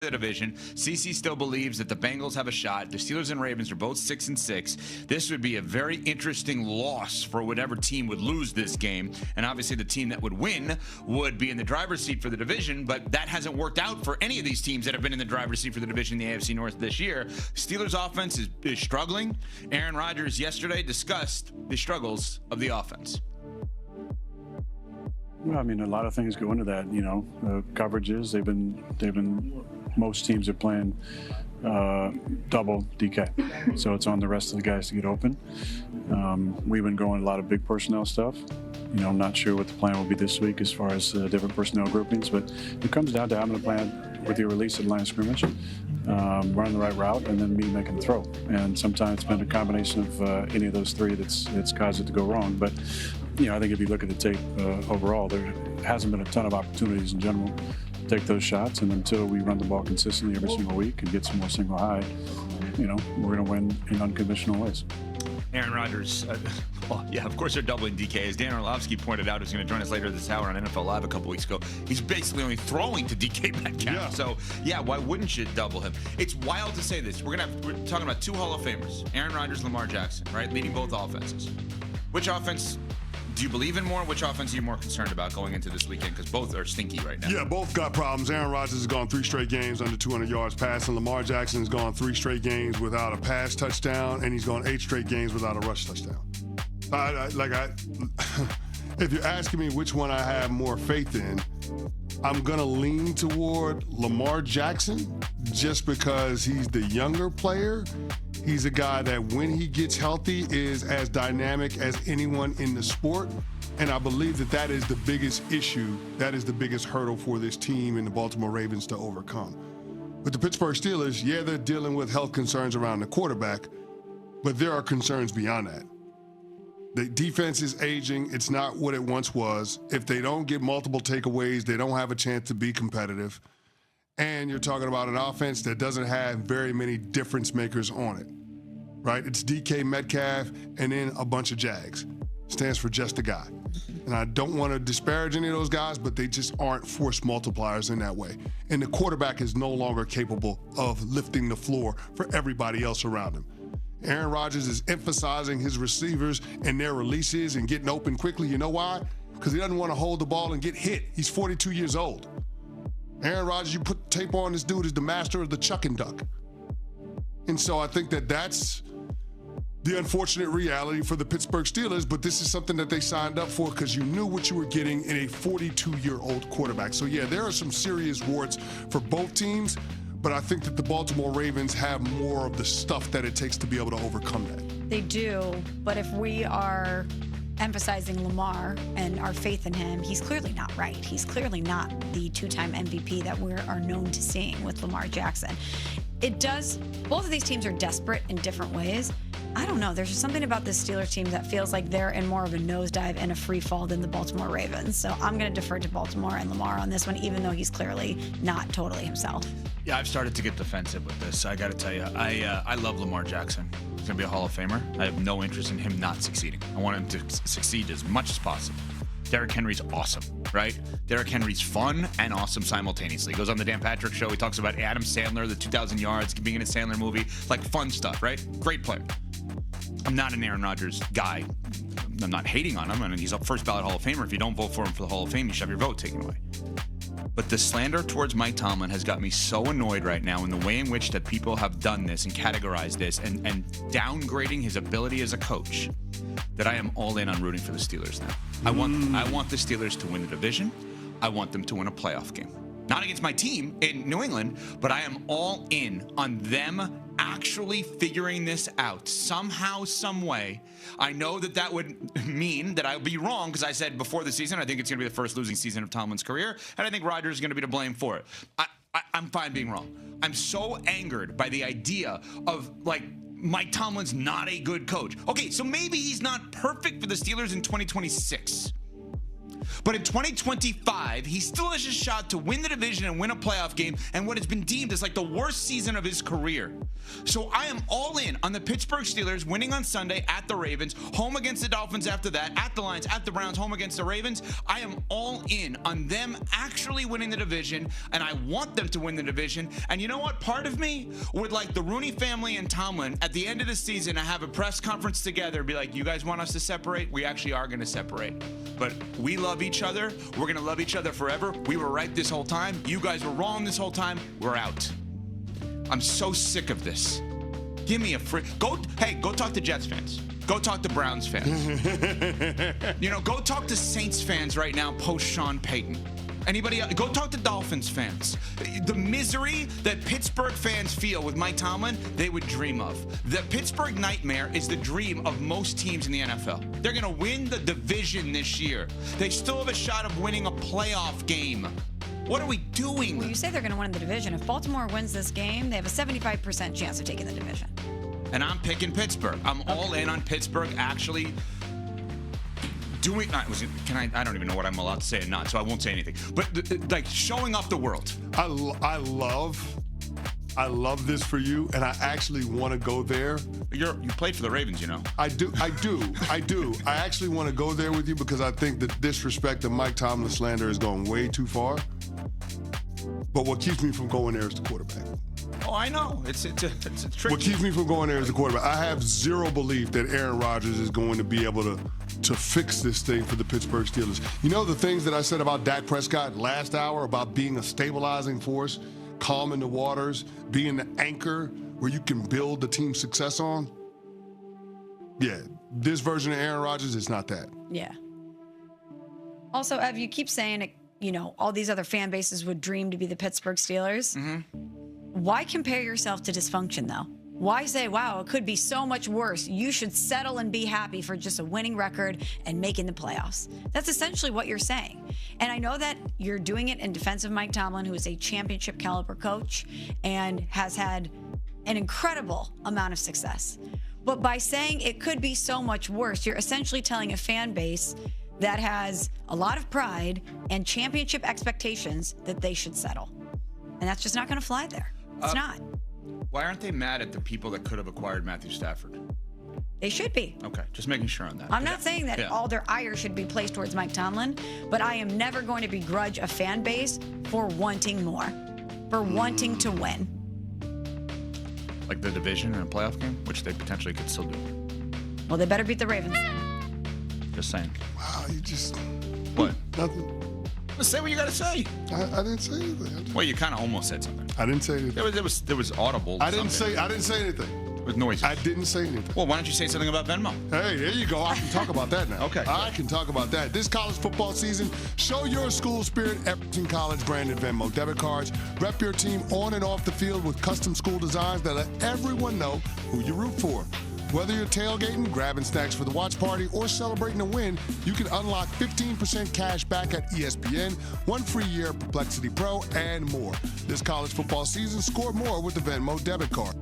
the division. CC still believes that the Bengals have a shot. The Steelers and Ravens are both 6-6. This would be a very interesting loss for whatever team would lose this game. And obviously the team that would win would be in the driver's seat for the division, but that hasn't worked out for any of these teams that have been in the driver's seat for the division in the AFC North this year. Steelers offense is struggling. Aaron Rodgers yesterday discussed the struggles of the offense. Well, I mean, a lot of things go into that. Coverages. They've been. Most teams are playing double DK, so it's on the rest of the guys to get open. We've been going a lot of big personnel stuff. I'm not sure what the plan will be this week as far as different personnel groupings, but it comes down to having a plan with your release at the line of scrimmage, running the right route, and then me making the throw. And sometimes it's been a combination of any of those three that's caused it to go wrong. But I think if you look at the tape overall, there hasn't been a ton of opportunities in general to take those shots, and until we run the ball consistently every single week and get some more single high, we're going to win in unconventional ways. Aaron Rodgers, of course they're doubling DK. As Dan Orlovsky pointed out, who's going to join us later this hour on NFL Live a couple weeks ago, he's basically only throwing to DK Metcalf. Yeah. So, why wouldn't you double him? It's wild to say this. We're talking about two Hall of Famers, Aaron Rodgers, Lamar Jackson, right? Leading both offenses. Which offense do you believe in more? Which offense are you more concerned about going into this weekend? Because both are stinky right now. Yeah, both got problems. Aaron Rodgers has gone 3 straight games under 200 yards passing. Lamar Jackson has gone 3 straight games without a pass touchdown, and he's gone 8 straight games without a rush touchdown. If you're asking me which one I have more faith in, I'm going to lean toward Lamar Jackson just because he's the younger player. He's a guy that when he gets healthy is as dynamic as anyone in the sport. And I believe that is the biggest issue. That is the biggest hurdle for this team and the Baltimore Ravens to overcome. With the Pittsburgh Steelers, they're dealing with health concerns around the quarterback, but there are concerns beyond that. The defense is aging. It's not what it once was. If they don't get multiple takeaways, they don't have a chance to be competitive. And you're talking about an offense that doesn't have very many difference makers on it, right? It's DK Metcalf and then a bunch of Jags. Stands for just a guy. And I don't want to disparage any of those guys, but they just aren't force multipliers in that way. And the quarterback is no longer capable of lifting the floor for everybody else around him. Aaron Rodgers is emphasizing his receivers and their releases and getting open quickly. You know why? Because he doesn't want to hold the ball and get hit. He's 42 years old. Aaron Rodgers, you put tape on this dude, is the master of the chuck and duck. And so I think that's the unfortunate reality for the Pittsburgh Steelers, but this is something that they signed up for because you knew what you were getting in a 42-year-old quarterback. So, there are some serious warts for both teams, but I think that the Baltimore Ravens have more of the stuff that it takes to be able to overcome that. They do, but if we are emphasizing Lamar and our faith in him, he's clearly not right. He's clearly not the 2-time MVP that we are known to seeing with Lamar Jackson. Both of these teams are desperate in different ways. I don't know. There's just something about this Steelers team that feels like they're in more of a nosedive and a free fall than the Baltimore Ravens. So I'm going to defer to Baltimore and Lamar on this one, even though he's clearly not totally himself. Yeah, I've started to get defensive with this. I got to tell you, I love Lamar Jackson. He's going to be a Hall of Famer. I have no interest in him not succeeding. I want him to succeed as much as possible. Derrick Henry's awesome, right? Derrick Henry's fun and awesome simultaneously. He goes on the Dan Patrick Show. He talks about Adam Sandler, the 2,000 yards, being in a Sandler movie. Like fun stuff, right? Great player. I'm not an Aaron Rodgers guy. I'm not hating on him. I mean, he's a first ballot Hall of Famer. If you don't vote for him for the Hall of Fame, you should have your vote taken away. But the slander towards Mike Tomlin has got me so annoyed right now in the way in which that people have done this and categorized this and downgrading his ability as a coach that I am all in on rooting for the Steelers now. I want the Steelers to win the division. I want them to win a playoff game. Not against my team in New England, but I am all in on them actually figuring this out somehow, some way. I know that would mean that I would be wrong because I said before the season, I think it's going to be the first losing season of Tomlin's career, and I think Rodgers is going to be to blame for it. I'm fine being wrong. I'm so angered by the idea of, Mike Tomlin's not a good coach. Okay, so maybe he's not perfect for the Steelers in 2026. But in 2025, he still has a shot to win the division and win a playoff game and what has been deemed as like the worst season of his career. So I am all in on the Pittsburgh Steelers winning on Sunday at the Ravens, home against the Dolphins after that, at the Lions, at the Browns, home against the Ravens. I am all in on them actually winning the division, and I want them to win the division. And you know what? Part of me would like the Rooney family and Tomlin at the end of the season to have a press conference together and be like, you guys want us to separate? We actually are going to separate. But we love each other. We're going to love each other forever. We were right this whole time. You guys were wrong this whole time. We're out. I'm so sick of this. Give me a free... Go talk to Jets fans. Go talk to Browns fans. Go talk to Saints fans right now post Sean Payton. Anybody else? Go talk to Dolphins fans. The misery that Pittsburgh fans feel with Mike Tomlin, they would dream of. The Pittsburgh nightmare is the dream of most teams in the NFL. They're going to win the division this year. They still have a shot of winning a playoff game. What are we doing? Well, you say they're going to win the division. If Baltimore wins this game, they have a 75% chance of taking the division. And I'm picking Pittsburgh. I'm all in on Pittsburgh actually doing. I don't even know what I'm allowed to say or not, so I won't say anything. But like showing off the world. I love this for you, and I actually want to go there. You played for the Ravens, you know. I do. I actually want to go there with you because I think the disrespect of Mike Tomlin slander is going way too far. But what keeps me from going there is the quarterback. Oh, I know. It's tricky. What keeps me from going there is the quarterback. I have zero belief that Aaron Rodgers is going to be able to fix this thing for the Pittsburgh Steelers. You know the things that I said about Dak Prescott last hour about being a stabilizing force, calming the waters, being the anchor where you can build the team's success on? Yeah, this version of Aaron Rodgers is not that. Yeah. Also, Ev, you keep saying it, all these other fan bases would dream to be the Pittsburgh Steelers. Mm-hmm. Why compare yourself to dysfunction, though? Why say, wow, it could be so much worse? You should settle and be happy for just a winning record and making the playoffs. That's essentially what you're saying. And I know that you're doing it in defense of Mike Tomlin, who is a championship caliber coach and has had an incredible amount of success. But by saying it could be so much worse, you're essentially telling a fan base that has a lot of pride and championship expectations that they should settle. And that's just not going to fly there. It's not. Why aren't they mad at the people that could have acquired Matthew Stafford? They should be. Okay, just making sure on that. I'm not saying that all their ire should be placed towards Mike Tomlin, but I am never going to begrudge a fan base for wanting more, for wanting to win. Like the division in a playoff game, which they potentially could still do. Well, they better beat the Ravens. Just saying. Wow, you just... What? Nothing. Say what you got to say. I didn't say anything. Well, you kind of almost said something. I didn't say anything. There was audible. I didn't say anything. With noises. I didn't say anything. Well, why don't you say something about Venmo? Hey, there you go. I can talk about that now. Okay. I can talk about that. This college football season, show your school spirit. Everton College branded Venmo debit cards. Rep your team on and off the field with custom school designs that let everyone know who you root for. Whether you're tailgating, grabbing snacks for the watch party, or celebrating a win, you can unlock 15% cash back at ESPN, 1 free year of Perplexity Pro, and more. This college football season, score more with the Venmo debit card.